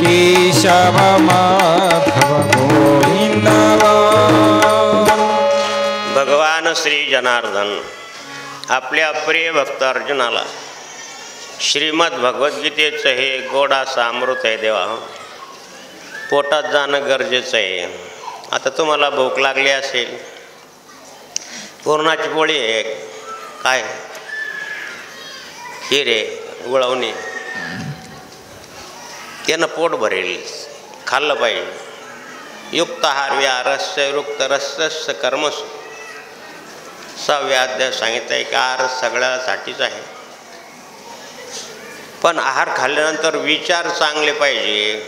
केशव माधव गोविंद। भगवान श्री जनार्दन आपल्या प्रिय भक्त अर्जुनाला श्रीमद भगवद्गीतेचं हे गोडाचं अमृत आहे देवा, पोटात जाणं गरजेचं आहे. आता तुम्हाला भूक लागली असेल, पुरणाची पोळी आहे काय हिरे गुळवणी, त्यानं पोट भरेल, खाल्लं पाहिजे. युक्त आहार विहारस्य युक्त रस्यस्य कर्मसु, 6व्या अध्याय सांगितलं आहे की आहार सगळ्यासाठीच आहे. पण आहार खाल्ल्यानंतर विचार चांगले पाहिजे.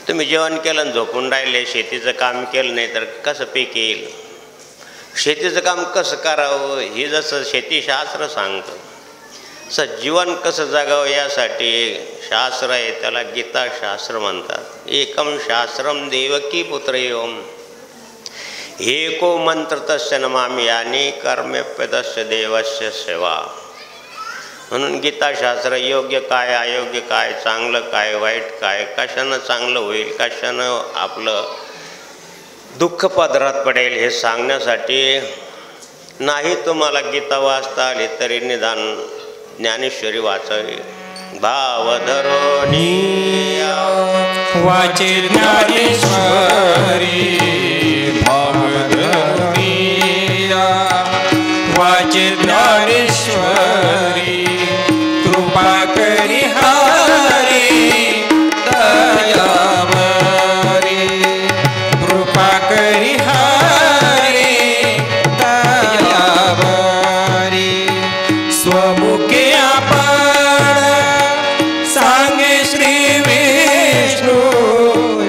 तुम्ही जेवण केलं आणि झोपून राहिले, शेतीचं काम केलं नाही तर कसं पीक येईल? शेतीचं काम कसं करावं हे जसं शेतीशास्त्र सांगतं, तसं जीवन कसं जगावं यासाठी शास्त्र आहे, त्याला गीताशास्त्र म्हणतात. एकम शास्त्रम देवकी पुत्र एवम एको मंत्र तस्य नमामि यानी कर्मेप्यतस्य देवस्य सेवा. म्हणून गीताशास्त्र योग्य काय, अयोग्य काय, चांगलं काय, वाईट काय, कशानं चांगलं होईल, कशानं आपलं दुःख पदरात पडेल हे सांगण्यासाठी. नाही तुम्हाला गीता वाचता आली तरी निदान ज्ञानेश्वरी वाचावी. भावधरोनी वाचे ज्ञानेश्वरी, भावधरोनी वाचे ज्ञानेश्वरी. कृपा करी हरी दयावरी, कृपा करी हरी दयावरी. स्वमुखे आपण सांगे श्री विष्णू,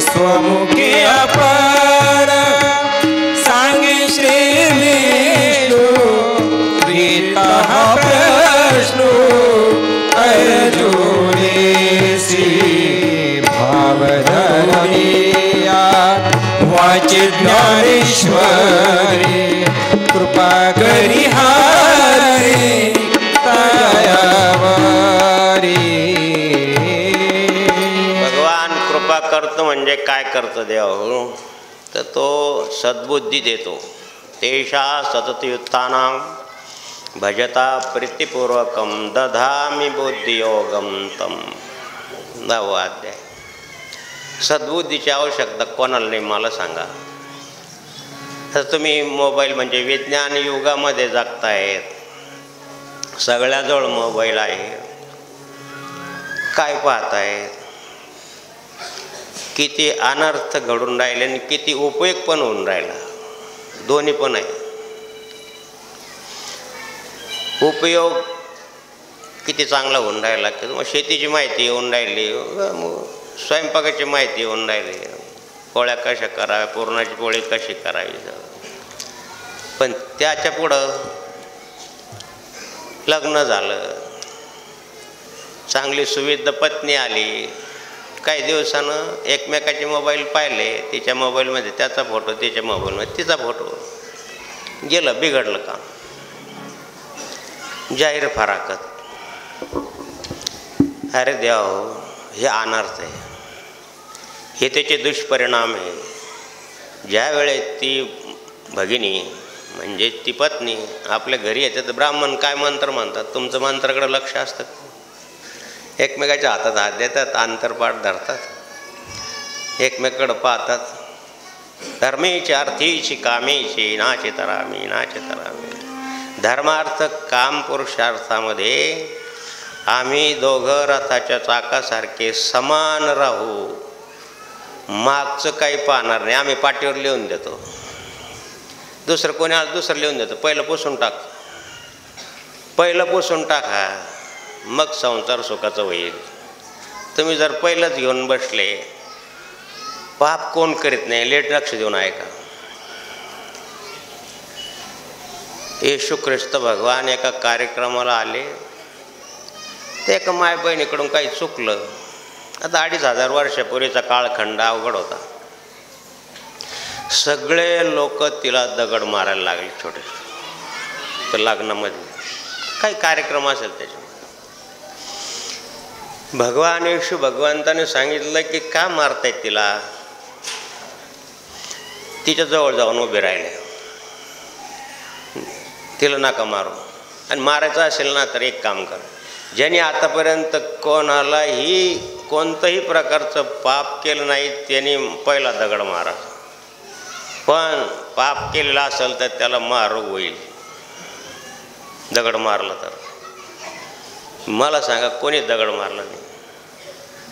स्वमुखे आपण सांगे श्री विष्णू. प्रीतः प्रश्नो अर्जुनेसी भावधरनिया वाचे ज्ञानेश्वरी. कृपा करी हरी दयावरी. भगवान कृपा करतो म्हणजे काय करतो देव? तर तो सद्बुद्धी देतो. तेषा सततयुक्तानां भजता प्रीतिपूर्वकम दधामि बुद्धियोगम तम. 10वा अध्याय. सद्बुद्धीची आवश्यकता कोणाला नाही मला सांगा. तर तुम्ही मोबाईल म्हणजे विज्ञान युगामध्ये जगतायत, सगळ्याजवळ मोबाईल आहे. काय पाहताय? किती अनर्थ घडून राहिले आणि किती उपयोग पण होऊन राहिला. दोन्ही पण आहे. उपयोग किती चांगला होऊन राहिला की मग शेतीची माहिती येऊन राहिली, स्वयंपाकाची माहिती येऊन राहिली, पोळ्या कशा कराव्या, पुरणाची पोळी कशी करावी. पण त्याच्या पुढं लग्न झालं, चांगली सुविधा पत्नी आली, काही दिवसानं एकमेकाचे मोबाईल पाहिले, तिच्या मोबाईलमध्ये त्याचा फोटो, तिच्या मोबाईलमध्ये तिचा फोटो, गेलं बिघडलं काम. जाहीर फराकत. अरे देव, हे अनर्थ आहे, हे त्याचे दुष्परिणाम आहे. ज्या वेळेस ती भगिनी म्हणजे ती पत्नी आपल्या घरी येते तर ब्राह्मण काय मंत्र म्हणतात, तुमचं मंत्राकडे लक्ष असतं. एकमेकाच्या हातात हात देतात, अंतरपाठ धरतात, एकमेकाकडं पाहतात. धर्मेची अर्थीची कामेची नाचे तरामी नाचे तरामी. धर्मार्थ काम पुरुषार्थामध्ये आम्ही दोघं रथाच्या चाकासारखे समान राहू. मागचं काही पाहणार नाही, आम्ही पाठीवर लिहून देतो. दुसरं कोणी आज दुसरं लिहून देतो. पहिलं पुसून टाक, पहिलं पुसून टाका, मग संसार सुखाचं होईल. तुम्ही जर पहिलंच घेऊन बसले, पाप कोण करीत नाही, लेट लक्ष देऊन ऐका. येशू ख्रिस्त भगवान एका कार्यक्रमाला आले, ते एका माय बहिणीकडून काही चुकलं. आता 2500 वर्षापूर्वीचा काळखंड अवघड होता. सगळे लोक तिला दगड मारायला लागले. छोटे तर लग्नामध्ये काही कार्यक्रम असेल त्याच्यामध्ये भगवान येशू भगवंताने सांगितलं की का मारतायत तिला. तिच्या जवळ जाऊन उभे राहिले, तिला नका मारू, आणि मारायचं असेल ना तर एक काम कर, ज्याने आतापर्यंत कोणालाही कोणतंही प्रकारचं पाप केलं नाही त्याने पहिला दगड मारा, पण पाप केलेलं असेल तर त्याला मारू होईल दगड मारला तर. मला सांगा कोणी दगड मारला नाही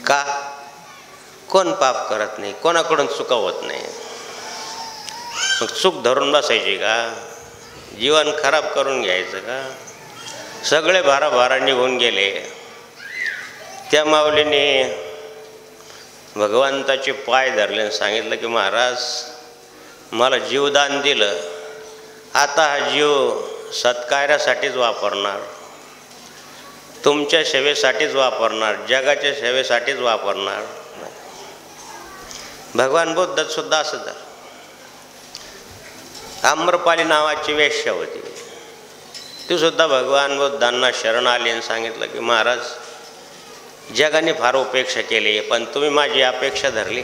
का? कोण पाप करत नाही, कोणाकडून चुका होत नाही, मग चूक धरून बसायची का? जीवन खराब करून घ्यायचं का? सगळे भाराभारा निघून गेले. त्या माऊलीने भगवंताचे पाय धरले आणि सांगितलं की महाराज मला जीवदान दिलं, आता हा जीव सत्कार्यासाठीच वापरणार, तुमच्या सेवेसाठीच वापरणार, जगाच्या सेवेसाठीच वापरणार. भगवान बुद्ध सुद्धा असं झालं. आम्रपाली नावाची वेश्या होती, ती सुद्धा भगवान बुद्धांना शरण आली आणि सांगितलं की महाराज जगाने फार उपेक्षा केली, पण तुम्ही माझी अपेक्षा धरली,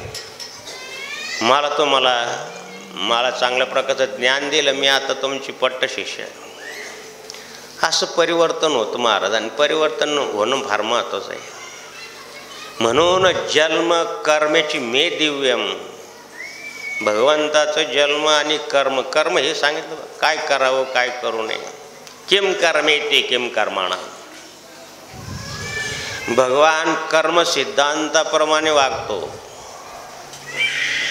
मला चांगल्या प्रकारचं ज्ञान दिलं, मी आता तुमची पट्ट शिष्य आहे. असं परिवर्तन होतं महाराज, आणि परिवर्तन होणं फार महत्त्वाचं आहे. म्हणून जन्म कर्मेची मे दिव्यम, भगवंताचं जन्म आणि कर्म हे सांगितलं, काय करावं काय करू नये. किम कर्मे ते किम कर्माणा, भगवान कर्म सिद्धांताप्रमाणे वागतो.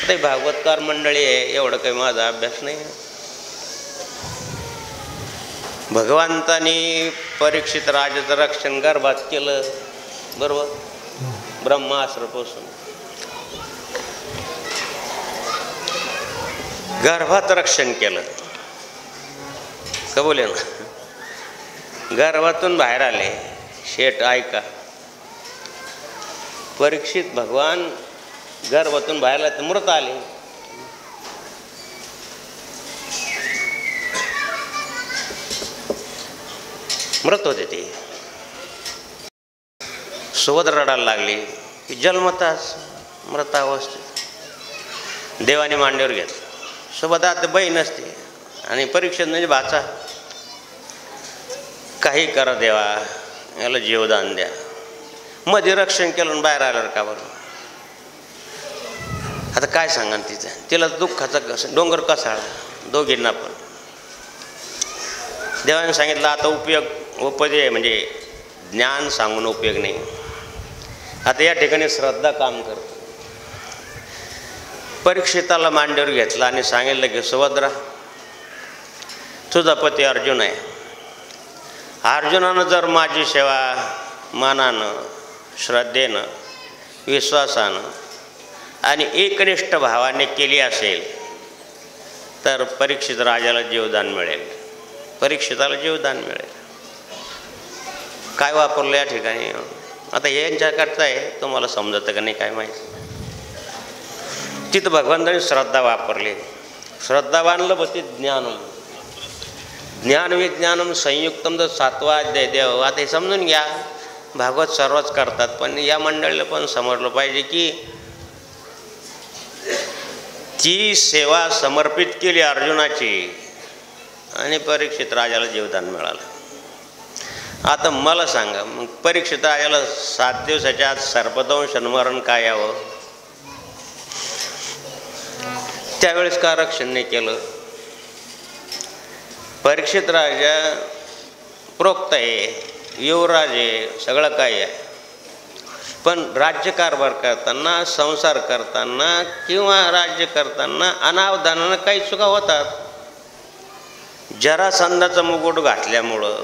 ते भागवतकार मंडळी आहे, एवढं काही माझा अभ्यास नाही. भगवंतानी परीक्षित राजाचं रक्षण गर्भात केलं, बरोबर, ब्रह्मास्त्रपासून गर्भात रक्षण केलं, कबूल ना. गर्भातून बाहेर आले. शेठ ऐका, परीक्षित भगवान गर्भातून बाहेर आले तर मृत आले. मृत होते ते. सुभद्रा रडायला लागली की जन्मताच मृतावस्थेत देवाने मांडीवर घेतलं. सुभद्रा तर बहीण असते आणि परीक्षित म्हणजे भाचा. काही करा देवा, याला जीवदान द्या. मध्ये रक्षण केलं बाहेर आल्यावर का बरं? आता काय सांगा तिला दुःखाचा डोंगर कसा दोघींना पण. देवाने सांगितलं आता उपदेश म्हणजे ज्ञान सांगून उपयोग नाही. आता या ठिकाणी श्रद्धा काम करते. परीक्षिताला मांडीवर घेतला आणि सांगितलं की सुभद्रा, तुझा पती अर्जुन आहे. अर्जुनानं जर माझी सेवा मानानं, श्रद्धेनं, विश्वासानं आणि एकनिष्ठ भावाने केली असेल तर परीक्षित राजाला जीवदान मिळेल, परीक्षिताला जीवदान मिळेल. काय वापरलं या ठिकाणी? आता हे यांच्याकडचं आहे, तुम्हाला समजतं का नाही काय माहिती. तिथं भगवंताने श्रद्धा वापरली. श्रद्धावानलं बघ ते ज्ञान विज्ञानम संयुक्तम तर 7वा अध्याय देव. आता हे समजून घ्या, भागवत सर्वच करतात, पण या मंडळीला पण समजलं पाहिजे की ती सेवा समर्पित केली अर्जुनाची आणि परीक्षित राजाला जीवदान मिळालं. आता मला सांगा, मग परीक्षित राजाला 7 दिवसाच्या आत सर्पदंश मरण काय यावं? त्यावेळेस का रक्षण नाही केलं? परीक्षित राजा प्रोक्त आहे, युवराज आहे, सगळं काय आहे, पण राज्यकारभार करताना, संसार करताना किंवा राज्य करताना अनावधानानं काही चुका होतात. जरासंधाचा मुकुट घातल्यामुळं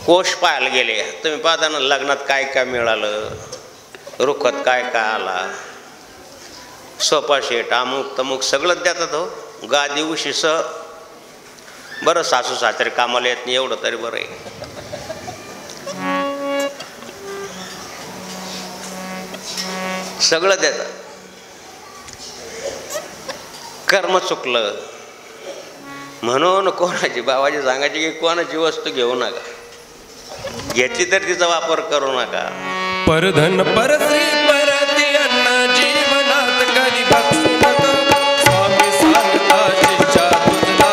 कोश पाहायला गेले. तुम्ही पाहताना लग्नात काय काय मिळालं, रुखत काय काय आला, सोफा सेट अमुक तमुक सगळंच देतात हो, गादी उशीस. बरं सासू सासरे कामाला येत नाही एवढं तरी बरं आहे. सगळं देतात. कर्म चुकलं म्हणून कोणाची बाबाजी सांगायची की कोणाची वस्तू घेऊ नका. घेतली तर तिचा वापर करू नका. परधन परश्री परती अन्न जीवनात कधी बक्षू नका. स्वामी सांगता शिष्या तुझला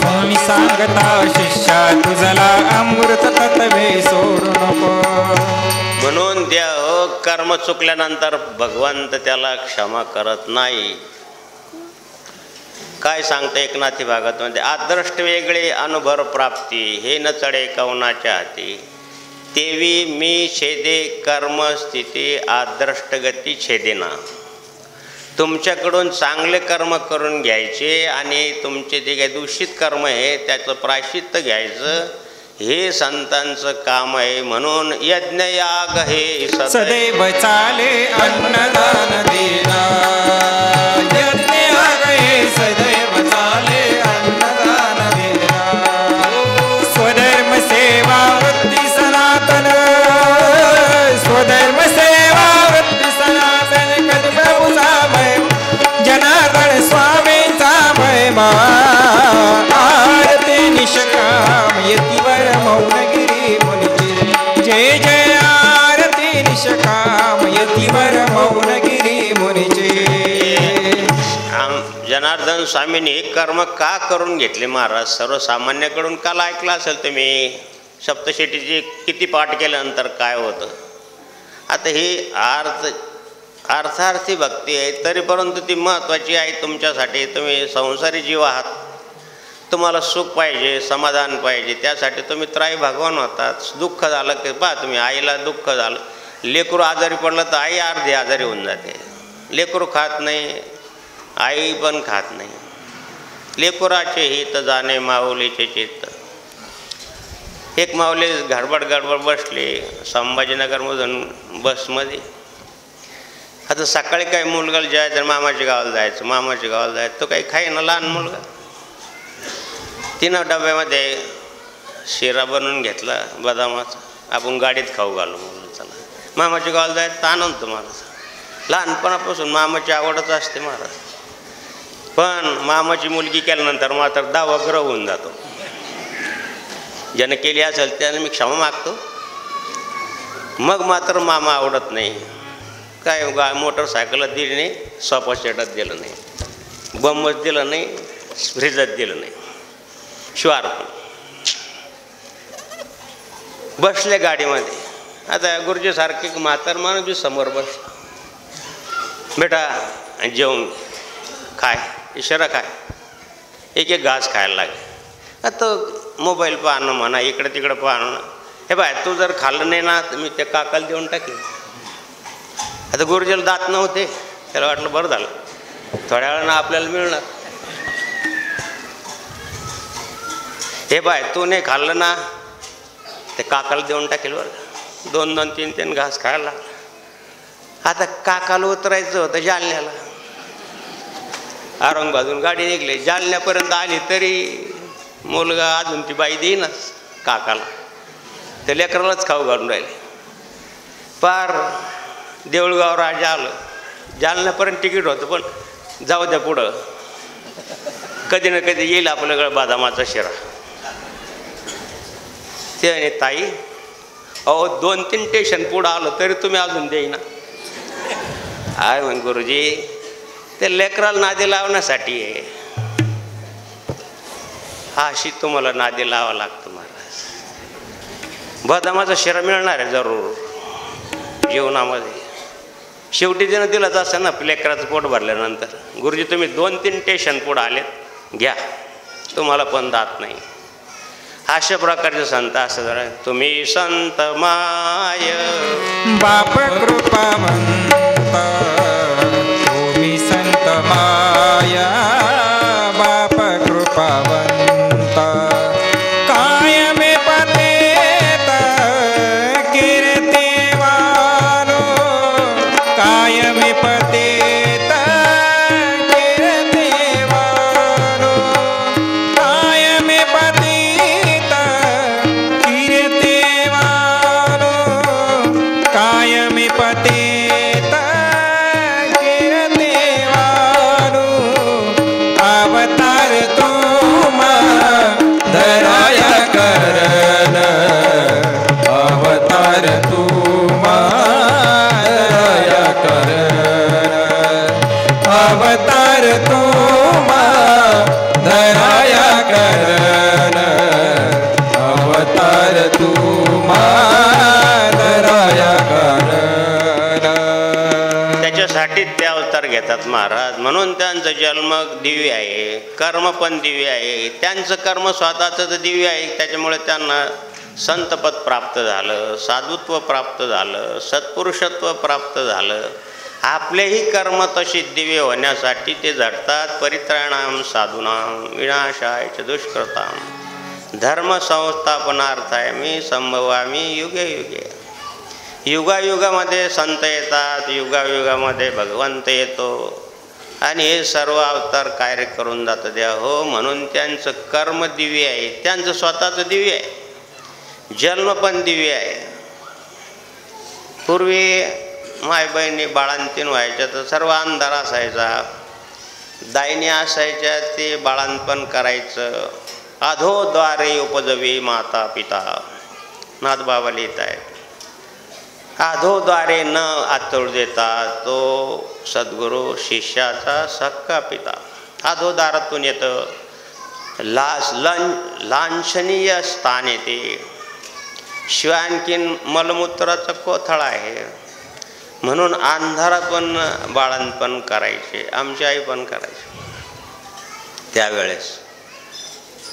स्वामी सांगता शिष्या तुझला अमृत तत्वे सोडू नको. म्हणून त्या कर्म चुकल्यानंतर भगवंत त्याला क्षमा करत नाही. काय सांगतं एकनाथी भागवतमध्ये, आदृष्ट वेगळे अनुभव प्राप्ती हे न चढे कवनाच्या हाती. तेवी मी छेदे कर्म स्थिती आदृष्ट गती छेदेना. तुमच्याकडून चांगले कर्म करून घ्यायचे आणि तुमचे जे काही दूषित कर्म आहे त्याचं प्रायश्चित्त घ्यायचं, हे संतांचं काम आहे. म्हणून यज्ञ याग हे सदैव चाले अन्नदान देना. यज्ञ याग हे सदैव चाले अन्नदान देना. स्वधर्म सेवा वृत्ती सनातन. स्वधर्म सेवा वृत्ती सनातन. कधी प्रभूचा महिमा जनार्दन स्वामींचा महिमा. आरती निष्काम यतीवर मौनगिरी मुनिचे. जय जय आरती निष्काम यतीवर मौनगिरी मुनिचे. जनार्दन स्वामींनी हे कर्म का करून घेतले महाराज? सर्वसामान्याकडून काल ऐकलं असेल तुम्ही, सप्तशतीची किती पाठ केल्यानंतर काय होतं. आता ही अर्थार्थी भक्ती आहे, तरी परंतु ती महत्त्वाची आहे तुमच्यासाठी. तुम्ही संसारी जीव आहात, तुम्हाला सुख पाहिजे, समाधान पाहिजे, त्यासाठी तुम्ही त्राई भगवान होतात. दुःख झालं की पहा तुम्ही, आईला दुःख झालं, लेकरू आजारी पडलं तर आई अर्धी आजारी होऊन जाते. लेकरू खात नाही, आई पण खात नाही. लेकराचे हित जाणे माऊलीचे चित्त. एक माऊली गडबड बसले संभाजीनगरमधून बसमध्ये. आता सकाळी काही मुलगाला जायचं, मामाच्या गावाला जायचं. तो काही खाईना लहान मुलगा. तिनं डब्यामध्ये शिरा बनवून घेतला बदामाचा. आपण गाडीत खाऊ घालू म्हणून चला मामाच्या गावाला जायचं आनंद महाराज. लहानपणापासून मामाची आवडच असते महाराज. पण मामाची मुलगी केल्यानंतर मात्र दावा ग्रह होऊन जातो. ज्यानं केली असेल त्याने मी क्षमा मागतो. मग मात्र मामा आवडत नाही. काय मोटरसायकलात दिली नाही, सोफा सेटात दिलं नाही, बंबच दिलं नाही, फ्रीजात दिलं नाही, शिवार्पण. बसले गाडीमध्ये. आता गुरुजीसारखे म्हातार माणूस बी समोर बसला. बेटा जेवून खाय, इशारा खाय. एक घास खायला लागले. आता मोबाईल पाहणं म्हणा, इकडं तिकडं पाहणं. हे बाय तू जर खाल्लं नाही ना तर मी त्या काकाला देऊन टाकेन. आता गुरुजीला दात नव्हते, त्याला वाटलं बरं झालं थोड्या वेळानं आपल्याला मिळणार. हे बाय तू नाही खाल्लं ना ते काकाला देऊन टाकेल बरं. 2-2, 3-3 घास खायला. आता काकाला उतरायचं होतं जालन्याला. औरंगाबादून गाडी निघली, जालन्यापर्यंत आली तरी मुलगा अजून ती बाई देईनच काकाला. ते लेकरालाच खाऊ घालून राहिले. पार देऊळगाव राजा आलं. जालन्यापर्यंत तिकीट होतं, पण जाऊ द्या पुढं, कधी ना कधी येईल आपल्याकडं बदामाचा शिरा. ते ताई अहो 2-3 स्टेशन पुढं आलं तरी तुम्ही अजून देईना. आहे म्हण गुरुजी, ते लेकराला नादी लावण्यासाठी आहे. हा अशी तुम्हाला नादी लावा लागतं महाराज. बदामाचा शिरा मिळणार आहे जरूर जीवनामध्ये. शेवटी त्यानं दिलंच असं ना लेकराचं पोट भरल्यानंतर. गुरुजी तुम्ही 2-3 स्टेशन पुढं आलेत, घ्या, तुम्हाला पण दात नाही. अशा प्रकारचे संत असं जरा. तुम्ही संत माय बाप कृपावंत. तुम्ही संत माया बाप कृपावंत. कायमे पतेत कीर्तिवानो. कायमे पतेत कीर्तिवानो. कायमे पतित कीर्तिवानो. कायमे पतित कीर्तिवानो. अवतार तू दया कर अवतार तू दया कर अवतार तू दया कर. त्याच्यासाठी ते अवतार घेतात महाराज. म्हणून त्यांचा जन्म दिव्य आहे, कर्म पण दिव्य आहे. त्यांचं कर्म स्वतःचं दिव्य आहे, त्याच्यामुळे त्यांना संतपद प्राप्त झालं, साधुत्व प्राप्त झालं, सत्पुरुषत्व प्राप्त झालं. आपलेही कर्म तशी दिव्य होण्यासाठी ते झटतात. परित्राणाम साधूनाम विनाशाय च दुष्कृताम धर्म संस्थापनार्थाय मी संभवामी युगे युगे. युगायुगामध्ये संत येतात, युगायुगामध्ये भगवंत येतो आणि हे सर्व अवतार कार्य करून जातं द्या हो. म्हणून त्यांचं कर्म दिव्य आहे, त्यांचं स्वतःचं दिव्य आहे, जन्म पण दिव्य आहे. पूर्वी माय बहिणी बाळांतीन व्हायच्या तर सर्व अंधार असायचा, दायनी असायच्या, ते बाळांपण करायचं. अधोद्वारे उपजवी माता पिता नाथबाबा लिहित आहेत. अधोद्वारे न आतोळ देता तो सद्गुरू शिष्याचा सक्का पिता. अधोद्वारातून येतं, लांछनीय स्थान येते, शिवाय आणखीन मलमूत्राचा कोथळा आहे. म्हणून अंधारातून बाळांपण करायचे, आमची आई पण करायची. त्यावेळेस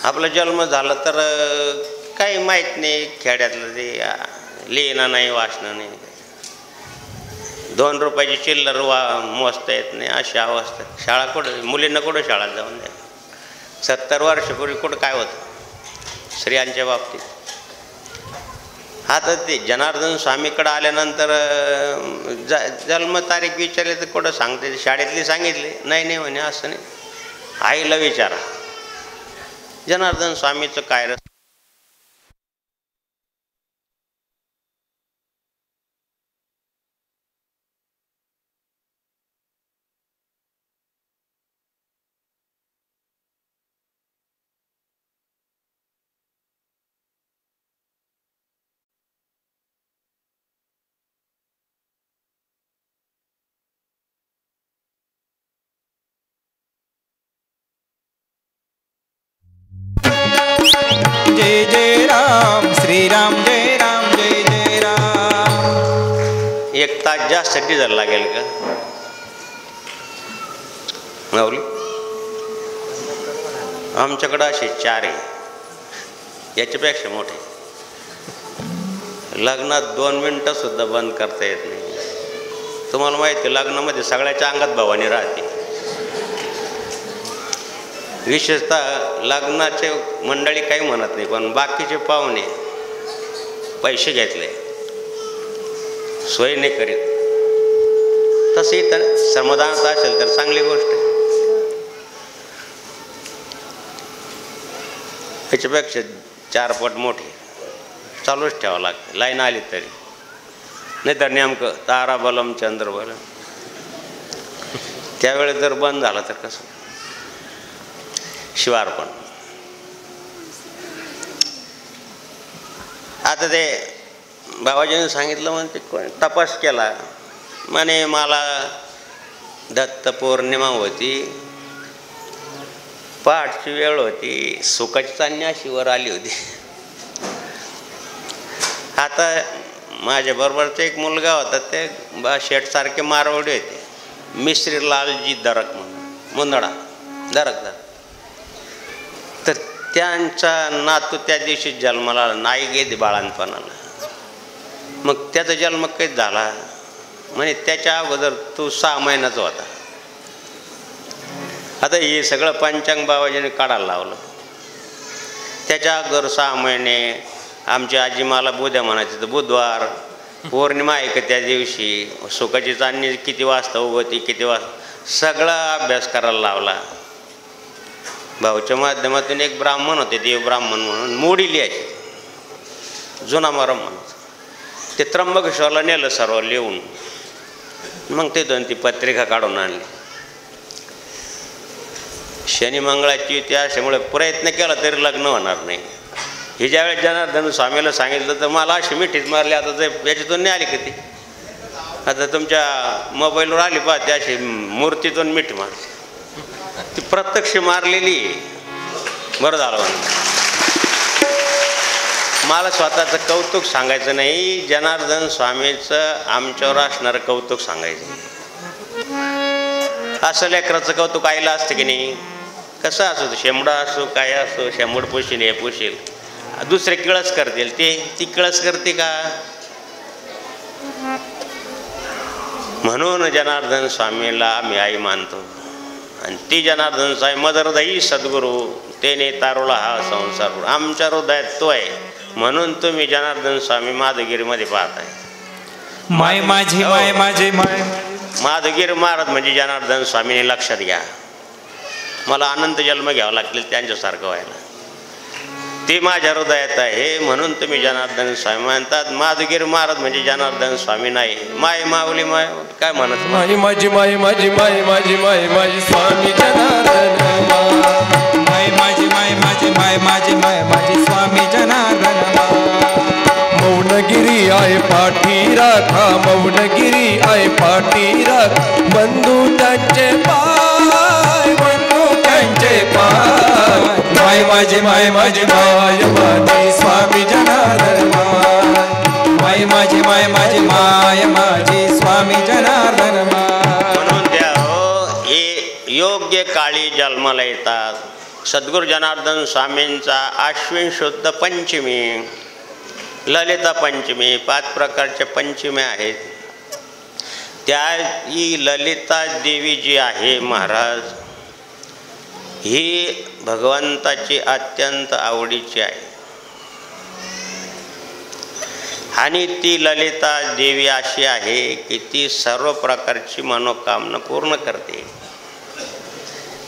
आपला जन्म झाला तर काही माहीत नाही, खेड्यातलं ते लिहिणं नाही, वाचणं नाही, 2 रुपयाची चिल्लर मोजता येत नाही, अशी अवस्था. शाळा कुठं, मुलींना कुठं शाळा जाऊन द्या. 70 वर्षापूर्वी कुठं काय होतं स्त्रियांच्या बाबतीत. आता ते जनार्दन स्वामीकडं आल्यानंतर जन्मतारीख विचारले तर कुठं सांगते, शाळेतली सांगितले नाही म्हणे, असं नाही. आईला विचारा जनार्दन स्वामीचं काय रस. जय जय राम श्रीराम जय राम जय जय राम. 1 तास जास्त डिझेल लागेल का माऊली? आमच्याकडं असे 4 आहे, याच्यापेक्षा मोठे. लग्नात 2 मिनटं सुद्धा बंद करता येत नाही. तुम्हाला माहिती आहे, लग्नामध्ये सगळ्याच्या अंगात भवानी राहते. विशेषतः लग्नाचे मंडळी काही म्हणत नाही, पण बाकीचे पाहुणे पैसे घेतले, सोय नाही करीत. तसंही तर समाधानात असेल तर चांगली गोष्ट आहे. त्याच्यापेक्षा 4 पट मोठी चालूच ठेवावं लागतं, लाईन आली तरी. नाही तर नेमकं ताराबलम चंद्रबलम. त्यावेळेस जर बंद झालं तर कसं? शिवार्पण. आता ते बाबाजीने सांगितलं, म्हणते तपास केला म्हणे, मला दत्त पौर्णिमा होती, पहाटची वेळ होती, सुखाची चांदणी अशी वर आली होती. आता माझ्याबरोबरचा एक मुलगा होता, ते शेठसारखे मारवडे होते, मिश्री लालजी दरक म्हणून, मुंदडा दरकदार. तर त्यांचा नातू त्या दिवशी जन्माला आला, नाही गेली बाळांपणाला. मग त्याचा जन्म काहीच झाला म्हणजे त्याच्या अगोदर तू 6 महिन्याचा होता. आता हे सगळं पंचांग बाबाजीने काढायला लावलं. त्याच्या अगोदर 6 महिने आमची आजी मला बुध्या म्हणायची, तर बुधवार पौर्णिमा आहे का त्या दिवशी, सुखाची चांदणी किती वाजता उगवती, किती वाजता, सगळा अभ्यास करायला लावला. भाऊच्या माध्यमातून एक ब्राह्मण होते, देव ब्राह्मण म्हणून, मोडी लिहायचे, जुना मरम म्हणत. ते त्र्यंबकेश्वरला नेलं सर्व लिहून. मग तिथून ती पत्रिका काढून आणली. शनी मंगळाची युती असल्यामुळे प्रयत्न केला तरी लग्न होणार नाही. हे ज्यावेळेस जनार्दन स्वामीला सांगितलं तर मला अशी मिठीच मारली. आता ते याच्यातून नाही आली कधी. आता तुमच्या मोबाईलवर आली पहा ती अशी मूर्तीतून मिठी मारली. ती प्रत्यक्ष मारलेली. बरं झालं म्हणून मला स्वतःचं कौतुक सांगायचं नाही, जनार्दन स्वामीचं आमच्यावर असणारं कौतुक सांगायचं. असं लेकराचं कौतुक आईला असतं की नाही. कसं असो, शेंबडा असो काय असो, शेंबड पुशील हे पुशील, दुसरे किळस करतील, ती किळस करते का. म्हणून जनार्दन स्वामीला आम्ही आई मानतो. आणि ती जनार्दन स्वामी मदरदई सद्गुरू तेने तारुला हा संसार आमच्या हृदयात तो आहे. म्हणून तुम्ही जनार्दन स्वामी माधवगिरीमध्ये पाहताय. माय माझी माय माझी माय. माधवगिरी महाराज म्हणजे जनार्दन स्वामीने लक्षात घ्या. मला अनंत जन्म घ्यावं लागतील त्यांच्यासारखं व्हायला. ते माझ्या हृदयात आहे. म्हणून तुम्ही जनार्दन स्वामी म्हणतात. माधवगिरी महाराज म्हणजे जनार्दन स्वामी नाही. माय माऊली माय काय म्हणत. माई माझी माई माझी माई माझी माई माझी स्वामी जनार्दन. माय माझी माय माझी माय माझी माय माझी स्वामी जनार्दन. मौनगिरी आहे पाठी राखा, मौनगिरी आहे पाठी राख. बंधू त्यांचे पाय, बंधू त्यांचे पाय. माय माझी माय माझी माय माझी स्वामी जनार्दन. माय माझी माय माझी माय माझी स्वामी जनार्दन. म्हणून त्या योग्य काळी जन्माला येतात. सद्गुरू जनार्दन स्वामींचा आश्विन शुद्ध पंचमी, ललिता पंचमी, 5 प्रकारच्या पंचम्या आहेत. त्या ही ललिता देवी जी आहे महाराज, ही भगवंताची अत्यंत आवडीची आहे. आणि ती ललिता देवी अशी आहे की ती सर्व प्रकारची मनोकामना पूर्ण करते.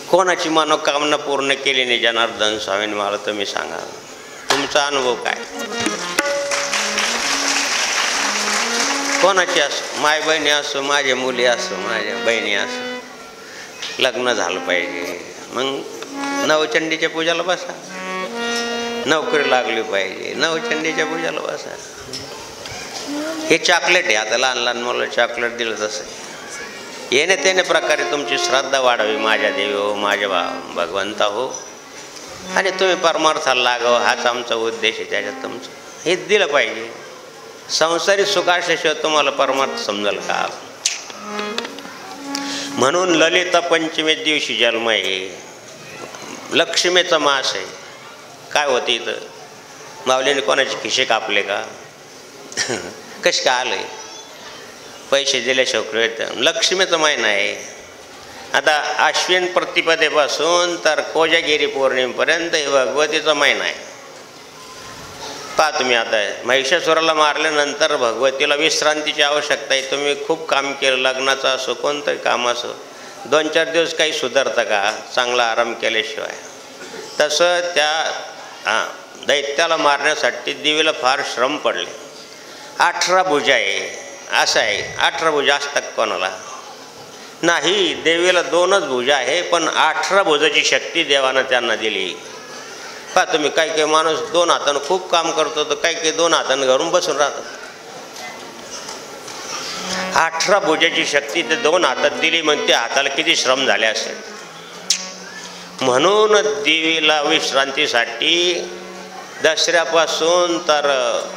कोणाची मनोकामना पूर्ण केली नाही जनार्दन स्वामींनी मला तुम्ही सांगा. तुमचा अनुभव काय. कोणाची असो, माय बहिणी असो, माझ्या मुली असो, माझ्या बहिणी असो, लग्न झालं पाहिजे मग नवचंडीच्या पूजाला बसा. नोकरी लागली पाहिजे नवचंडीच्या पूजाला बसा. हे चॉकलेट आहे. आता लहान लहान मुलं चॉकलेट दिलं तसं येणे त्याने प्रकारे तुमची श्रद्धा वाढावी. माझ्या देवी हो, माझ्या भगवंता हो, आणि तुम्ही परमार्थाला लागावं हाच आमचा उद्देश आहे. त्याच्यात तुमचं हे दिलं पाहिजे. संसारी सुख असल्याशिवाय तुम्हाला परमार्थ समजेल का. म्हणून ललिता पंचमी दिवशी जन्म आहे. लक्ष्मीचा मास आहे. काय होते इथं माऊलीने कोणाचे खिशे कापले का. कशी काय आलंय. पैसे दिल्याशिवाय लक्ष्मीचा महिना आहे. आता आश्विन प्रतिपदेपासून तर कोजागिरी पौर्णिमेपर्यंत हे भगवतीचा महिना आहे. पहा तुम्ही आता महिषासुराला मारल्यानंतर भगवतीला विश्रांतीची आवश्यकता आहे. तुम्ही खूप काम केलं, लग्नाचं असो कोणतंही काम असो, 2-4 दिवस काही सुधारतं का चांगला आराम केल्याशिवाय. तसं त्या दैत्याला मारण्यासाठी देवीला फार श्रम पडले. 18 भुजा आहे असं आहे. 18 भुजा असतात कोणाला नाही. देवीला 2च भुजा आहे पण 18 भुजाची शक्ती देवानं त्यांना दिली. पहा तुम्ही काही काही माणूस 2 हातानं खूप काम करतो तर काही काही 2 हातानं घरून बसून राहतात. 18 भुजाची शक्ती ते 2 हातात दिली मग त्या हाताला किती श्रम झाले असेल. म्हणून देवीला विश्रांतीसाठी दसऱ्यापासून तर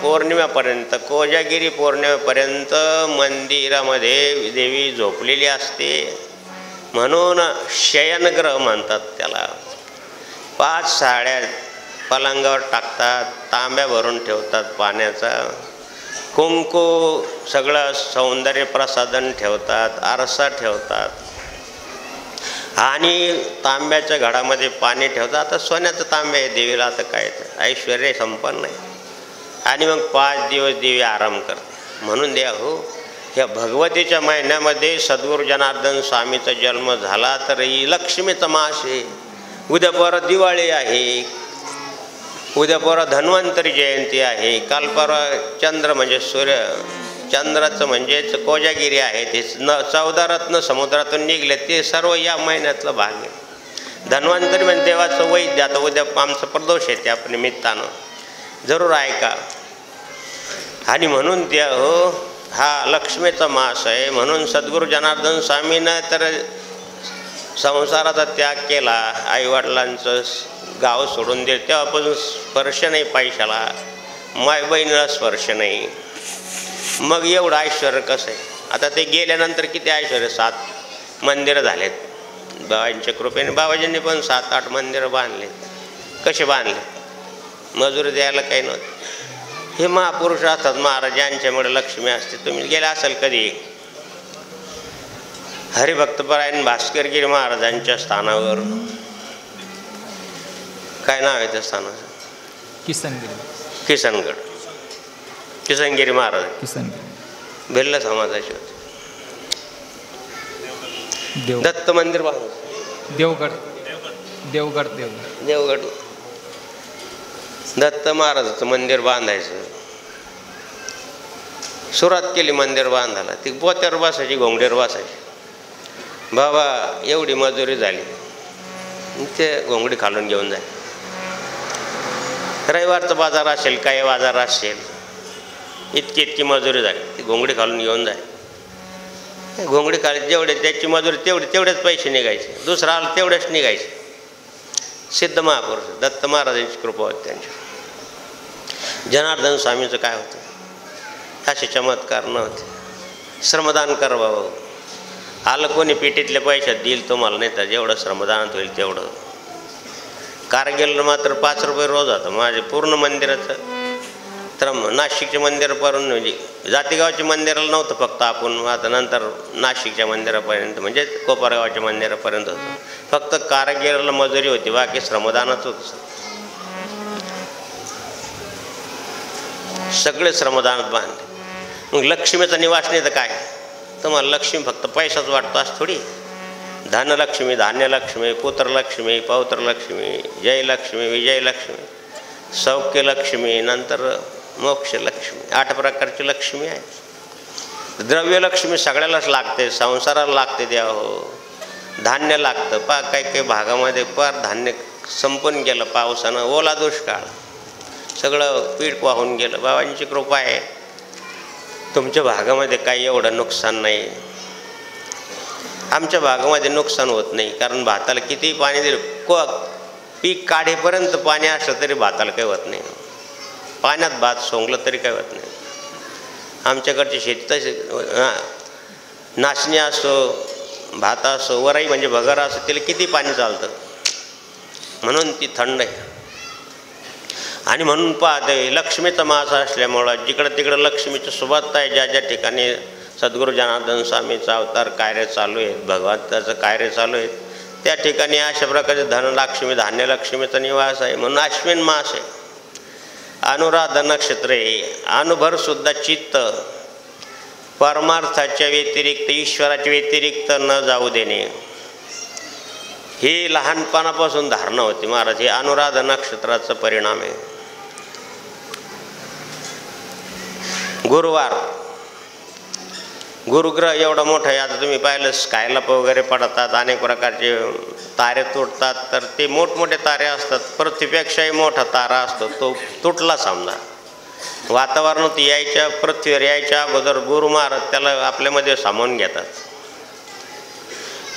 पौर्णिमेपर्यंत कोजागिरी पौर्णिमेपर्यंत मंदिरामध्ये देवी झोपलेली असते. म्हणून शयनग्रह म्हणतात त्याला. 5 साड्या पलंगावर टाकतात, तांब्या भरून ठेवतात पाण्याचा, कुंकू सगळं सौंदर्य प्रसाधन ठेवतात, आरसा ठेवतात आणि तांब्याच्या घडामध्ये पाणी ठेवतात. आता सोन्याचं तांबे आहे देवीला, आता काय ऐश्वर्य संपन्न आहे. आणि मग 5 दिवस देवी आराम करते. म्हणून द्या हो ह्या भगवतीच्या महिन्यामध्ये सद्गुरू जनार्दन स्वामीचा जन्म झाला तर ही लक्ष्मीचा मास आहे. उद्या परवा दिवाळी आहे, उद्या परवा धन्वंतरी जयंती आहे, काल परवा चंद्र म्हणजे चंद्राचं म्हणजेच कोजागिरी आहे. ते 14 रत्न समुद्रातून निघले ते सर्व या महिन्यातला भाग आहे. धन्वंतरी म्हणजे देवाचं वैद्य. आता उद्या आमचं प्रदोष आहे त्या निमित्तानं जरूर ऐका. आणि म्हणून त्या हा लक्ष्मीचा मास आहे. म्हणून सद्गुरू जनार्दन स्वामीनं तर संसाराचा त्याग केला. आईवडिलांचं गाव सोडून दिलं, तेव्हापासून स्पर्श नाही पैशाला, माय बहिणीला स्पर्श नाही. मग एवढं ऐश्वर कसं आहे? आता ते गेल्यानंतर किती ऐश्वर, 7 मंदिरं झालेत बाबांच्या कृपेने. बाबाजींनी पण 7-8 मंदिरं बांधले. कसे बांधले? मजुरी द्यायला काही नव्हतं. हे महापुरुष असतात महाराज, यांच्यामुळे लक्ष्मी असते. तुम्ही गेला असाल कधी हरिभक्तपरायण भास्करगिरी महाराजांच्या स्थानावर, काय नाव आहे त्या स्थानाचं? किसनगिरी महाराज, भिल्ल समाजाचे होते. दत्त मंदिर बांधलं. देवगड दत्त महाराजाचं मंदिर बांधायचं सुरुवात केली. मंदिर बांधायला ती पोत्यावर बसायची, घोंगडीवर बसायची. बाबा एवढी मजुरी झाली, ते घोंगडी खालून घेऊन जाय. रविवारचा बाजार असेल, काही बाजार असेल, इतकी मजुरी झाली, ती घोंगडी खालून घेऊन जाय. घोंगडी खाली जेवढे त्याची मजुरी तेवढेच पैसे निघायचे, दुसरा आला तेवढेच निघायचे. सिद्ध महापुरुष दत्त महाराजांची कृपा होती त्यांच्या. जनार्दन स्वामीचं काय होतं? असे चमत्कार नव्हते. श्रमदान करावं. आलं कोणी पेटीतले पैशात देईल तुम्हाला, नाही तर जेवढं श्रमदानात होईल तेवढं. कारगिलला मात्र 5 रुपये रोज होतं माझे पूर्ण मंदिराचं. तर नाशिकच्या मंदिरापर्यंत, म्हणजे जातेगावच्या मंदिराला नव्हतं फक्त आपण, आता नंतर नाशिकच्या मंदिरापर्यंत, म्हणजे कोपरगावच्या मंदिरापर्यंत होतं. फक्त कारगिलला मजुरी होती, बाकी श्रमदानच होतं. सगळे श्रमदानात बांधले. मग लक्ष्मीचा निवास नाही तर काय? तुम्हाला लक्ष्मी फक्त पैसाच वाटतो असं थोडी. धनलक्ष्मी, धान्यलक्ष्मी, पुत्रलक्ष्मी, पौत्रलक्ष्मी, जयलक्ष्मी, विजयलक्ष्मी, सौख्यलक्ष्मी, नंतर मोक्षलक्ष्मी, 8 प्रकारची लक्ष्मी आहे. द्रव्यलक्ष्मी सगळ्यालाच लागते, संसाराला लागते. द्या हो, धान्य लागतं. काही काही भागामध्ये धान्य संपून गेलं पावसानं, ओला दुष्काळ, सगळं पीठ वाहून गेलं. बाबांची कृपा आहे, तुमच्या भागामध्ये काही एवढं नुकसान नाही. आमच्या भागामध्ये नुकसान होत नाही, कारण भाताला किती पाणी दिलं, पीक काढेपर्यंत पाणी असलं तरी भाताला काही होत नाही. पाण्यात भात सोंगलं तरी काही होत नाही. आमच्याकडची शेती तशी, नाचणी असो, भात असो, वराई म्हणजे भगर असो, तिला किती पाणी चालतं, म्हणून ती थंड आहे. आणि म्हणून पाहते लक्ष्मीचा मास असल्यामुळं जिकडं तिकडं लक्ष्मीची सुबत्ता आहे. ज्या ज्या ठिकाणी सद्गुरू जनार्दन स्वामीचा अवतार कार्य चालू आहे, भगवंताचं कार्य चालू आहे, त्या ठिकाणी अशा प्रकारचे धनलक्ष्मी, धान्यलक्ष्मीचा निवास आहे. म्हणून अश्विन मास आहे, अनुराधा नक्षत्र आहे. अनुभरसुद्धा चित्त परमार्थाच्या व्यतिरिक्त, ईश्वराच्या व्यतिरिक्त न जाऊ देणे, ही लहानपणापासून धारणा होती महाराज. हे अनुराधा नक्षत्राचा परिणाम आहे. गुरुवार, गुरुग्रह एवढा मोठा आहे. आता तुम्ही पाहिलं स्कायलप वगैरे पडतात, अनेक प्रकारचे तारे तुटतात, तर ते मोठमोठे तारे असतात. पृथ्वीपेक्षाही मोठा तारा असतो, तो तुटला समजा. वातावरणात यायच्या, पृथ्वीवर यायच्या अगोदर गुरु महाराज त्याला आपल्यामध्ये सामावून घेतात.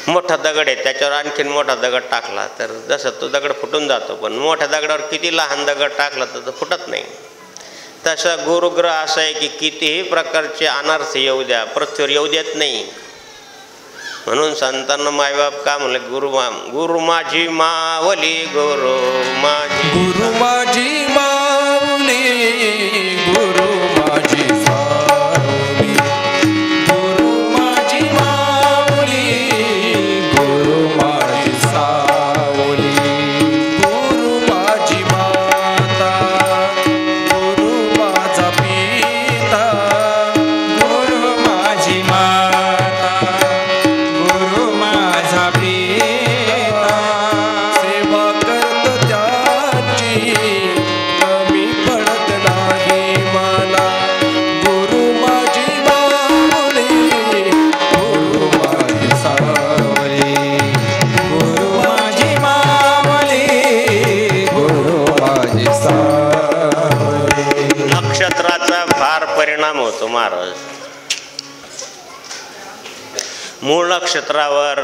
मोठा दगड आहे, त्याच्यावर आणखीन मोठा दगड टाकला तर जसं तो दगड फुटून जातो, पण मोठ्या दगडावर किती लहान दगड टाकला तर तो फुटत नाही. तसा गुरुग्रह असा आहे की कितीही प्रकारचे अनर्थ येऊ द्या, पृथ्वीवर येऊ देत नाही. म्हणून संतांना मायबाप का म्हणले, गुरु माझी मावली, गुरु माझी मावली, गुरु माझी सावली, गुरु माझी मावली, गुरु माझी सावली, गुरु माझी माता, गुरु माझा पिता, गुरु माझी माता, गुरु माझा पिता, सेवा करतो त्याची परिणाम होतो महाराज. मूळ नक्षत्रावर